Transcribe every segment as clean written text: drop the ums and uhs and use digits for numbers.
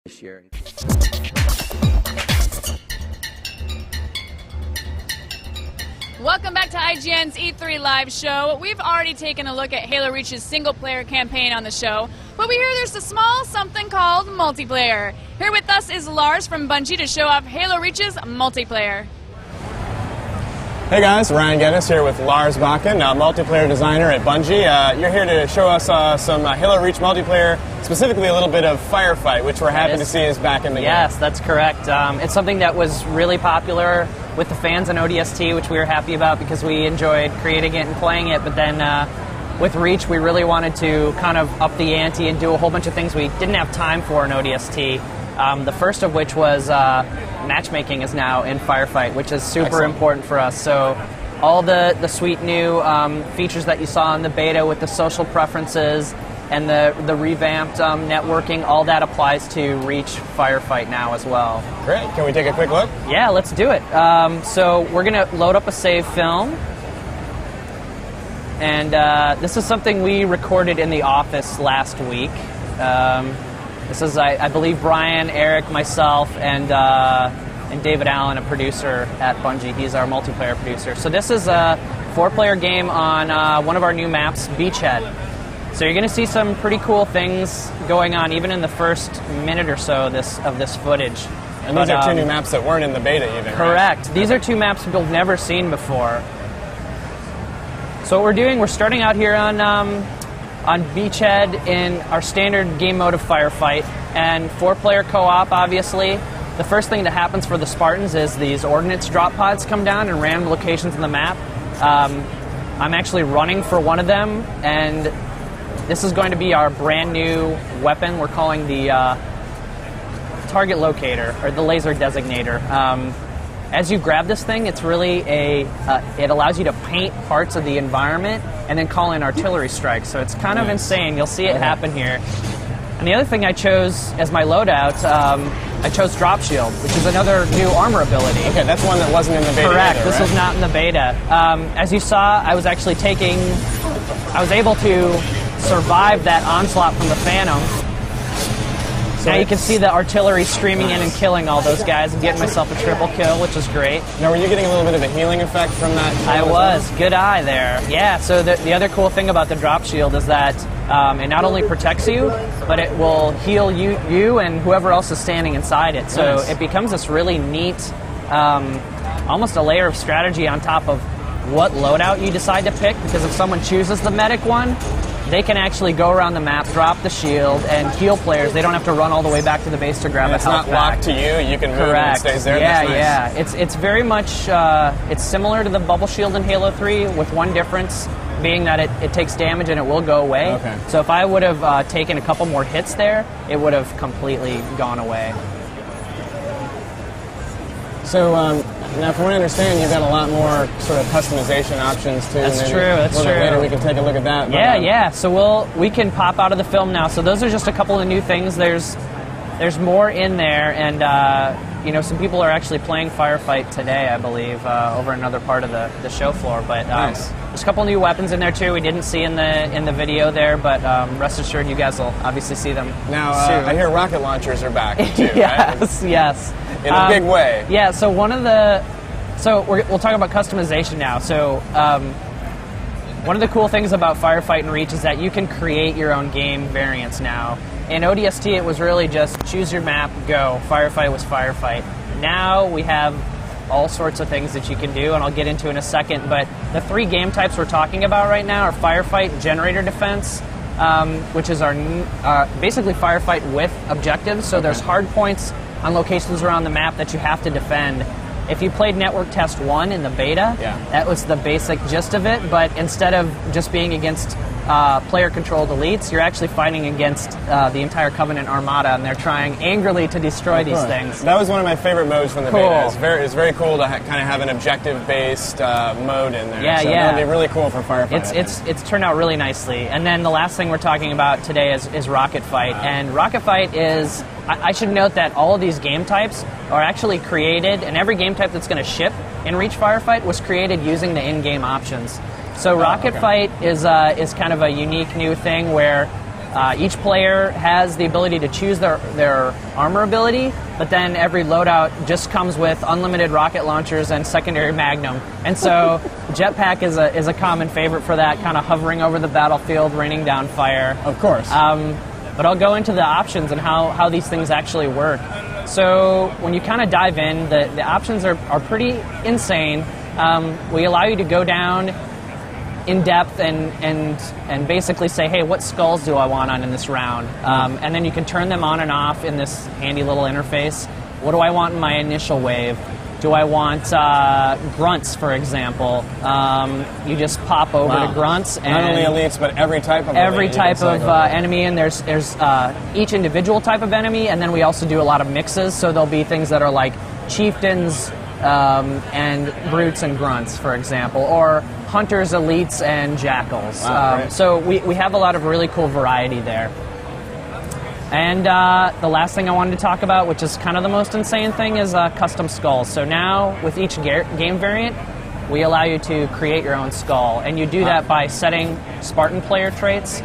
this year. Welcome back to IGN's E3 Live show. We've already taken a look at Halo Reach's single-player campaign on the show, but we hear there's a small something called multiplayer. Here with us is Lars from Bungie to show off Halo Reach's multiplayer. Hey guys, Ryan Geddes here with Lars Bakken, multiplayer designer at Bungie. You're here to show us some Halo Reach multiplayer, specifically a little bit of Firefight, which we're happy to see is back in the game. Yes, that's correct. It's something that was really popular with the fans in ODST, which we were happy about because we enjoyed creating it and playing it, but then with Reach we really wanted to kind of up the ante and do a whole bunch of things we didn't have time for in ODST. The first of which was matchmaking is now in Firefight, which is super important for us. So all the sweet new features that you saw in the beta with the social preferences and the revamped networking, all that applies to Reach Firefight now as well. Great. Can we take a quick look? Yeah, let's do it. So we're going to load up a save film. And this is something we recorded in the office last week. This is, I believe, Brian, Eric, myself, and David Allen, a producer at Bungie. He's our multiplayer producer. So this is a 4-player game on one of our new maps, Beachhead. So you're going to see some pretty cool things going on, even in the first minute or so of this footage. And these are two new maps that weren't in the beta even, correct. Right? These are two maps people have never seen before. So what we're doing, we're starting out here on Beachhead in our standard game mode of Firefight, and 4-player co-op, obviously. The first thing that happens for the Spartans is these ordnance drop pods come down in random locations in the map. I'm actually running for one of them, and this is going to be our brand new weapon we're calling the target locator, or the laser designator. As you grab this thing, it's really it allows you to paint parts of the environment and then call in artillery strikes. So it's kind of insane. You'll see it happen here. And the other thing I chose as my loadout, I chose Drop Shield, which is another new armor ability. Okay, that's one that wasn't in the beta. Correct. Either, this was not in the beta. As you saw, I was actually I was able to survive that onslaught from the Phantom. So now you can see the artillery streaming in and killing all those guys and getting myself a triple kill, which is great. Now, were you getting a little bit of a healing effect from that? I was. Good eye there. Yeah, so the other cool thing about the drop shield is that it not only protects you, but it will heal you and whoever else is standing inside it. So it becomes this really neat, almost a layer of strategy on top of what loadout you decide to pick, because if someone chooses the medic one, they can actually go around the map, drop the shield, and heal players. They don't have to run all the way back to the base to grab a health pack. It's not locked to you. You can move and it stays there. Yeah, That's nice. yeah. It's very much it's similar to the bubble shield in Halo 3, with one difference being that it takes damage and it will go away. Okay. So if I would have taken a couple more hits there, it would have completely gone away. So now, from what I understand, you've got a lot more sort of customization options too. That's true. That's true. Later we can take a look at that. Yeah, yeah. So we can pop out of the film now. So those are just a couple of new things. There's more in there, and some people are actually playing Firefight today, I believe, over another part of the show floor. But nice. There's a couple new weapons in there too. We didn't see in the video there, but rest assured, you guys will obviously see them now. soon. I hear rocket launchers are back too. Yes, right? yes. In a big way. Yeah. So we'll talk about customization now. So one of the cool things about Firefight and Reach is that you can create your own game variants now. In ODST, it was really just choose your map, go. Firefight was Firefight. Now we have all sorts of things that you can do, and I'll get into in a second. But the 3 game types we're talking about right now are Firefight, Generator Defense, which is our basically Firefight with objectives. So there's hard points on locations around the map that you have to defend. If you played Network Test 1 in the beta, that was the basic gist of it, but instead of just being against player-controlled elites, you're actually fighting against the entire Covenant Armada, and they're trying angrily to destroy these things. That was one of my favorite modes from the beta. It's very cool to kind of have an objective-based mode in there. Yeah, so yeah. That'll be really cool for Firefight. It's turned out really nicely. And then the last thing we're talking about today is Rocket Fight. And Rocket Fight is... I should note that all of these game types are actually created, and every game type that's going to ship in Reach Firefight was created using the in-game options. So Rocket Fight is kind of a unique new thing where Each player has the ability to choose their armor ability, but then every loadout just comes with unlimited rocket launchers and secondary magnum. And so jetpack is a common favorite for that, kind of hovering over the battlefield, raining down fire. Of course. But I'll go into the options and how these things actually work. So when you kind of dive in, the options are pretty insane. We allow you to go down in depth and basically say, hey, what skulls do I want on in this round? And then you can turn them on and off in this handy little interface. What do I want in my initial wave? Do I want grunts, for example? You just pop over to grunts. And not only elites, but every type of enemy, and there's each individual type of enemy, and then we also do a lot of mixes, so there'll be things that are like chieftains and brutes and grunts, for example, or hunters, elites, and jackals. Wow, so we have a lot of really cool variety there. And the last thing I wanted to talk about, which is kind of the most insane thing, is custom skulls. So now, with each game variant, we allow you to create your own skull. And you do that by setting Spartan player traits,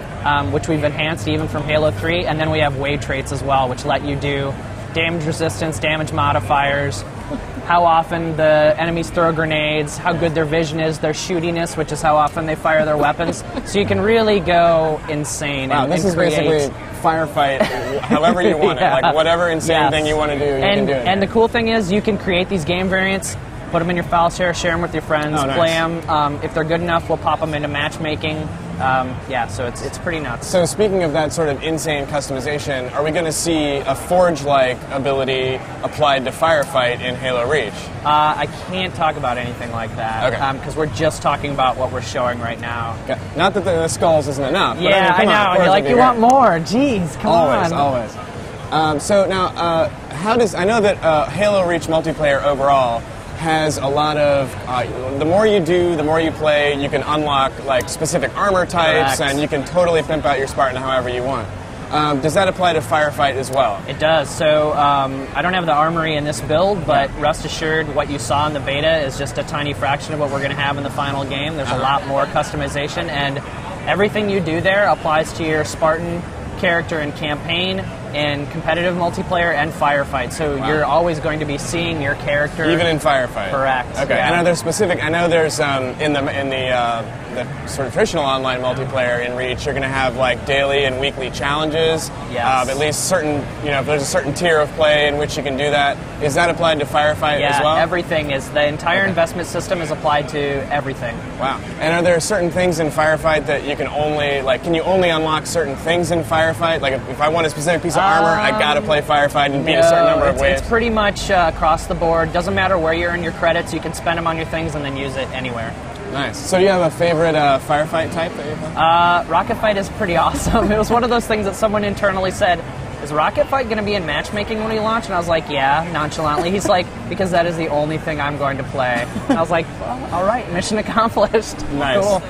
which we've enhanced even from Halo 3. And then we have wave traits as well, which let you do damage resistance, damage modifiers, how often the enemies throw grenades, how good their vision is, their shootiness, which is how often they fire their weapons. So you can really go insane and this is create. basically Firefight however you want it. Like whatever insane thing you want to do, you can do it. And the cool thing is you can create these game variants, put them in your file share them with your friends, play them. If they're good enough, we'll pop them into matchmaking. So it's pretty nuts. So speaking of that sort of insane customization, are we going to see a Forge-like ability applied to Firefight in Halo Reach? I can't talk about anything like that, because we're just talking about what we're showing right now. Okay. Not that the skulls isn't enough. But I know. And you're like, you want more? Jeez, come on. Always. So now, I know that Halo Reach multiplayer overall has a lot of, the more you do, the more you play, you can unlock like specific armor types, and you can totally pimp out your Spartan however you want. Does that apply to Firefight as well? It does. So I don't have the armory in this build, but rest assured what you saw in the beta is just a tiny fraction of what we're going to have in the final game. There's a lot more customization, and everything you do there applies to your Spartan character in campaign, in competitive multiplayer, and Firefight. So you're always going to be seeing your character. Even in Firefight? Correct. Okay. Yeah. And are there specific, I know there's, in the sort of traditional online multiplayer in Reach, you're going to have like daily and weekly challenges. Yes. At least certain, if there's a certain tier of play in which you can do that. Is that applied to Firefight as well? Yeah, everything is. The entire investment system is applied to everything. Wow. And are there certain things in Firefight that you can only, can you only unlock certain things in Firefight? Like if I want a specific piece of armor, I gotta play Firefight and beat a certain number of waves? It's pretty much across the board. Doesn't matter where you earn your credits, you can spend them on your things and then use it anywhere. Nice. So do you have a favorite Firefight type that you play? Rocket Fight is pretty awesome. It was one of those things that someone internally said, is Rocket Fight going to be in matchmaking when we launch? And I was like, yeah, nonchalantly. He's like, because that is the only thing I'm going to play. And I was like, well, all right, mission accomplished. Nice. Cool.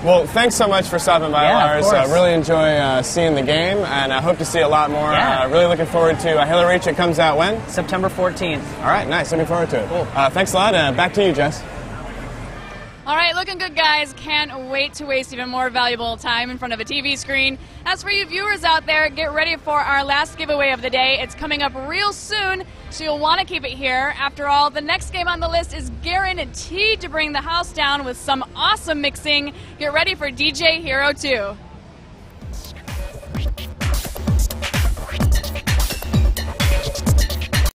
Well, thanks so much for stopping by, Lars. Really enjoy seeing the game, and I hope to see a lot more. Really looking forward to Halo Reach. It comes out when? September 14th. All right, nice. Looking forward to it. Cool. Thanks a lot. Back to you, Jess. All right, looking good, guys. Can't wait to waste even more valuable time in front of a TV screen. As for you viewers out there, get ready for our last giveaway of the day. It's coming up real soon, so you'll want to keep it here. After all, the next game on the list is guaranteed to bring the house down with some awesome mixing. Get ready for DJ Hero 2.